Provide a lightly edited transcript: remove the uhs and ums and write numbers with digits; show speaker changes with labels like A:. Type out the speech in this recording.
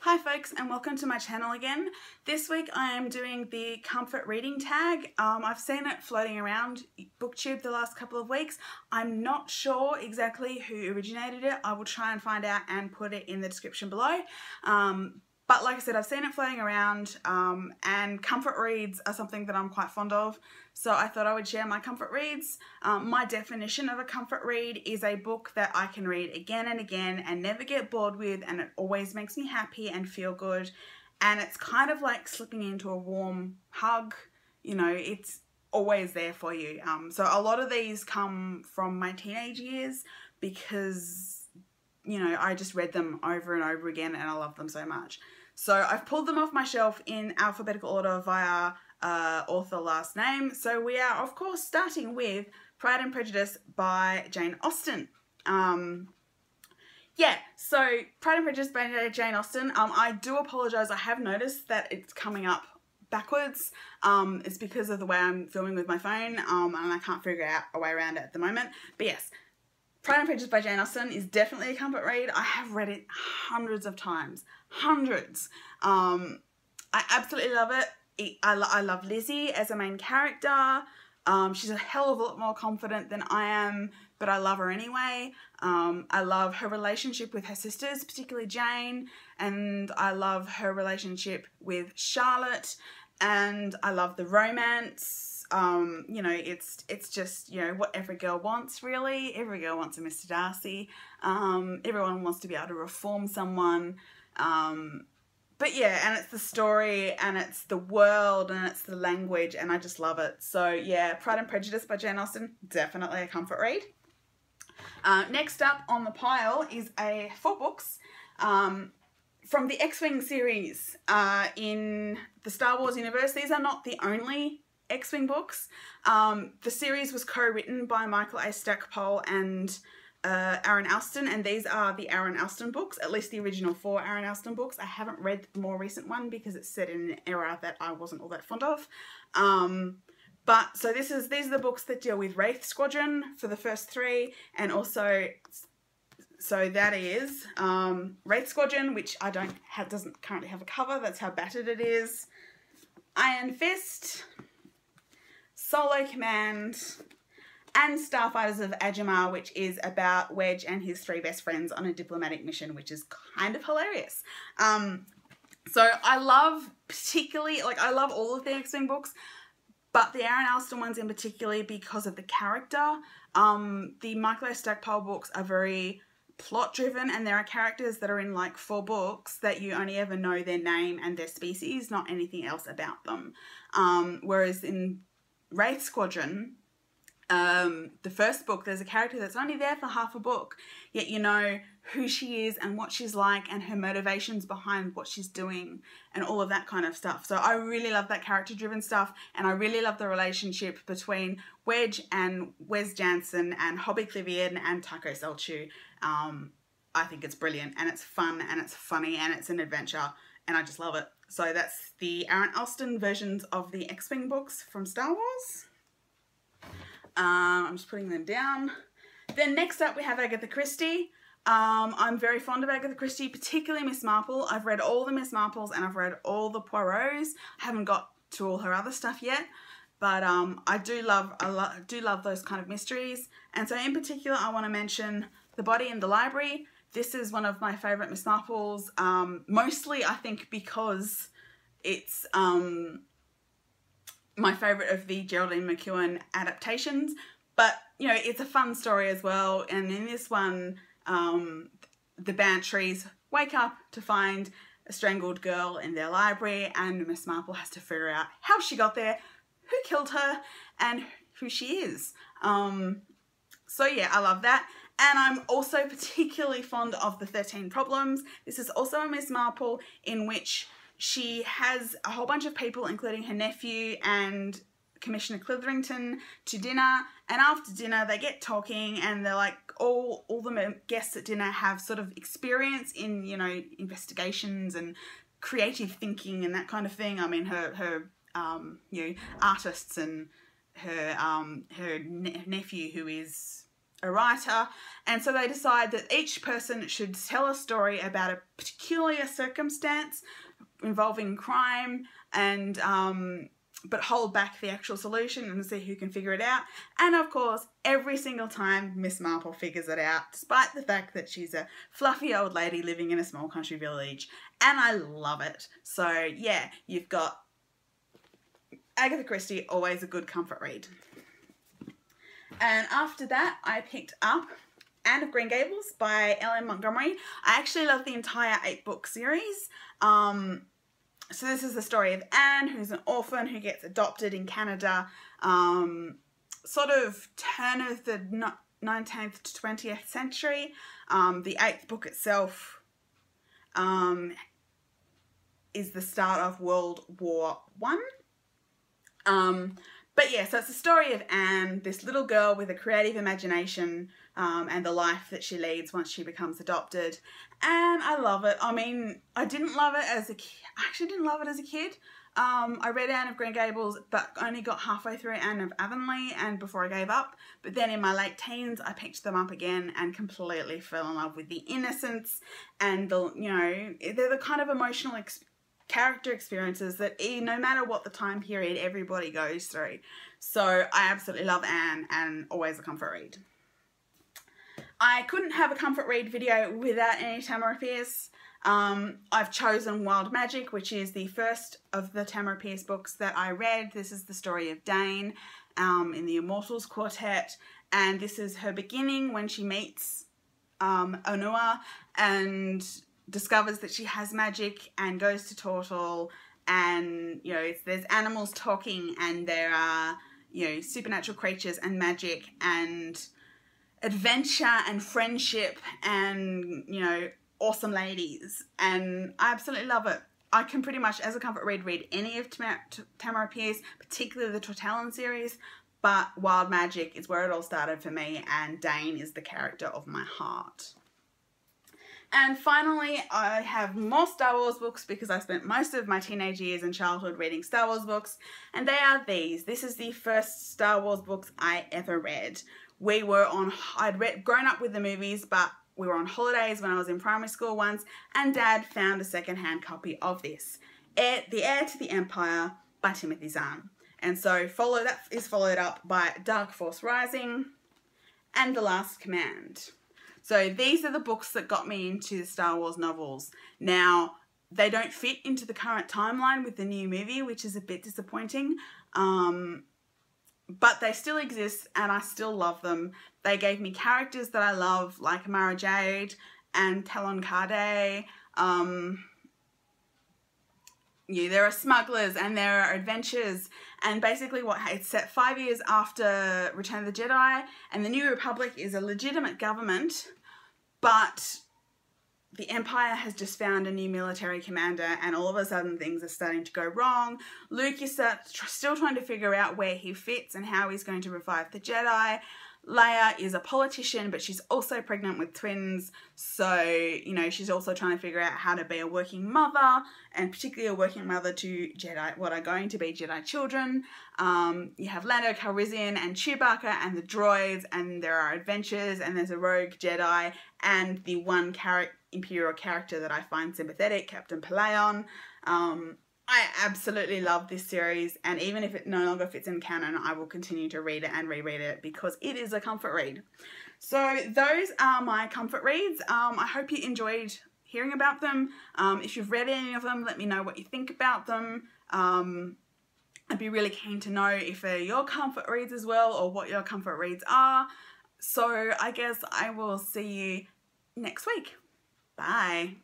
A: Hi folks, and welcome to my channel again. This week I am doing the comfort reading tag. I've seen it floating around BookTube the last couple of weeks. I'm not sure exactly who originated it. I will try and find out and put it in the description below. But like I said, I've seen it floating around and comfort reads are something that I'm quite fond of. So I thought I would share my comfort reads. My definition of a comfort read is a book that I can read again and again and never get bored with, and it always makes me happy and feel good. And it's kind of like slipping into a warm hug. You know, it's always there for you. So a lot of these come from my teenage years because, you know, I just read them over and over again and I love them so much. So I've pulled them off my shelf in alphabetical order via author last name. So we are of course starting with Pride and Prejudice by Jane Austen. Yeah, so Pride and Prejudice by Jane Austen. I do apologise, I have noticed that it's coming up backwards. It's because of the way I'm filming with my phone and I can't figure out a way around it at the moment. But yes, Pride and Prejudice by Jane Austen is definitely a comfort read. I have read it hundreds of times. Hundreds. I absolutely love it. I love Lizzie as a main character. She's a hell of a lot more confident than I am, but I love her anyway. I love her relationship with her sisters, particularly Jane, and I love her relationship with Charlotte, and I love the romance. You know, it's just, you know, what every girl wants, really. Every girl wants a Mr. Darcy. Everyone wants to be able to reform someone. But yeah, and it's the story, and it's the world, and it's the language, and I just love it. So yeah, Pride and Prejudice by Jane Austen, definitely a comfort read. Next up on the pile is 4 books from the X-Wing series in the Star Wars universe. These are not the only X-Wing books. The series was co-written by Michael A. Stackpole and Aaron Allston, and these are the Aaron Allston books, at least the original 4 Aaron Allston books. I haven't read the more recent one because it's set in an era that I wasn't all that fond of. But so these are the books that deal with Wraith Squadron for the first 3, and also so that is Wraith Squadron, which doesn't currently have a cover. That's how battered it is. Iron Fist, Solo Command, and Starfighters of Ajamar, which is about Wedge and his 3 best friends on a diplomatic mission, which is kind of hilarious. So I love I love all of the X-Wing books, but the Aaron Allston ones in particular because of the character. The Michael A. Stackpole books are very plot driven, and there are characters that are in like 4 books that you only ever know their name and their species, not anything else about them. Whereas in Wraith Squadron, the first book, there's a character that's only there for half a book, yet you know who she is and what she's like and her motivations behind what she's doing and all of that kind of stuff. So I really love that character driven stuff, and I really love the relationship between Wedge and Wes Jansen and Hobby Clivian and Tycho Selchu. I think it's brilliant, and it's fun, and it's funny, and it's an adventure, and I just love it. So that's the Aaron Allston versions of the X-Wing books from Star Wars. I'm just putting them down. Then next up we have Agatha Christie. I'm very fond of Agatha Christie, particularly Miss Marple. I've read all the Miss Marples and I've read all the Poirots. I haven't got to all her other stuff yet, but I do love those kind of mysteries. And so in particular I want to mention The Body in the Library. This is one of my favourite Miss Marples, mostly I think because it's my favourite of the Geraldine McEwen adaptations, but you know, it's a fun story as well. And in this one, the Bantries wake up to find a strangled girl in their library, and Miss Marple has to figure out how she got there, who killed her, and who she is. So yeah, I love that. And I'm also particularly fond of The 13 Problems. This is also a Miss Marple in which she has a whole bunch of people, including her nephew and Commissioner Clitherington, to dinner, and after dinner they get talking, and they're like, all the guests at dinner have sort of experience in, you know, investigations and creative thinking and that kind of thing. I mean, her you know, artists, and her nephew, who is a writer, and so they decide that each person should tell a story about a peculiar circumstance involving crime, and but hold back the actual solution and see who can figure it out. And of course, every single time Miss Marple figures it out, despite the fact that she's a fluffy old lady living in a small country village, and I love it. So yeah, you've got Agatha Christie, always a good comfort read. And after that, I picked up Anne of Green Gables by L.M. Montgomery. I actually love the entire 8-book series. So this is the story of Anne, who's an orphan who gets adopted in Canada, sort of turn of the 19th to 20th century. The 8th book itself is the start of World War I. But yeah, so it's the story of Anne, this little girl with a creative imagination, and the life that she leads once she becomes adopted. And I love it. I mean, I didn't love it as a kid. I actually didn't love it as a kid. I read Anne of Green Gables, but only got halfway through Anne of Avonlea and before I gave up. But then in my late teens, I picked them up again and completely fell in love with the innocence and the, you know, they're the kind of emotional character experiences that no matter what the time period, everybody goes through. So I absolutely love Anne, and always a comfort read. I couldn't have a comfort read video without any Tamora Pierce. I've chosen Wild Magic, which is the first of the Tamora Pierce books that I read. This is the story of Dane in the Immortals Quartet, and this is her beginning when she meets Onua and discovers that she has magic and goes to Tortle, and you know, there's animals talking, and there are, you know, supernatural creatures and magic and adventure and friendship and, you know, awesome ladies, and I absolutely love it. I can pretty much, as a comfort read any of Tamora Pierce, particularly the Tortellin series, but Wild Magic is where it all started for me, and Dane is the character of my heart. And finally, I have more Star Wars books because I spent most of my teenage years and childhood reading Star Wars books, and they are these. This is the first Star Wars books I ever read. We were on, grown up with the movies, but we were on holidays when I was in primary school once, and Dad found a secondhand copy of this. The Heir to the Empire by Timothy Zahn. And so that is followed up by Dark Force Rising and The Last Command. So these are the books that got me into the Star Wars novels. Now, they don't fit into the current timeline with the new movie, which is a bit disappointing. But they still exist, and I still love them. They gave me characters that I love, like Mara Jade and Talon Karday. Yeah, there are smugglers and there are adventures, and basically it's set 5 years after Return of the Jedi, and the New Republic is a legitimate government, but the Empire has just found a new military commander, and all of a sudden things are starting to go wrong. Luke is still trying to figure out where he fits and how he's going to revive the Jedi. Leia is a politician, but she's also pregnant with twins, so, you know, she's also trying to figure out how to be a working mother, and particularly a working mother to Jedi, what are going to be Jedi children. You have Lando Calrissian and Chewbacca and the droids, and there are adventures, and there's a rogue Jedi, and the one Imperial character that I find sympathetic, Captain Palaeon. I absolutely love this series, and even if it no longer fits in canon, I will continue to read it and reread it because it is a comfort read. So those are my comfort reads. I hope you enjoyed hearing about them. If you've read any of them, let me know what you think about them. I'd be really keen to know if they're your comfort reads as well, or what your comfort reads are. So I guess I will see you next week. Bye.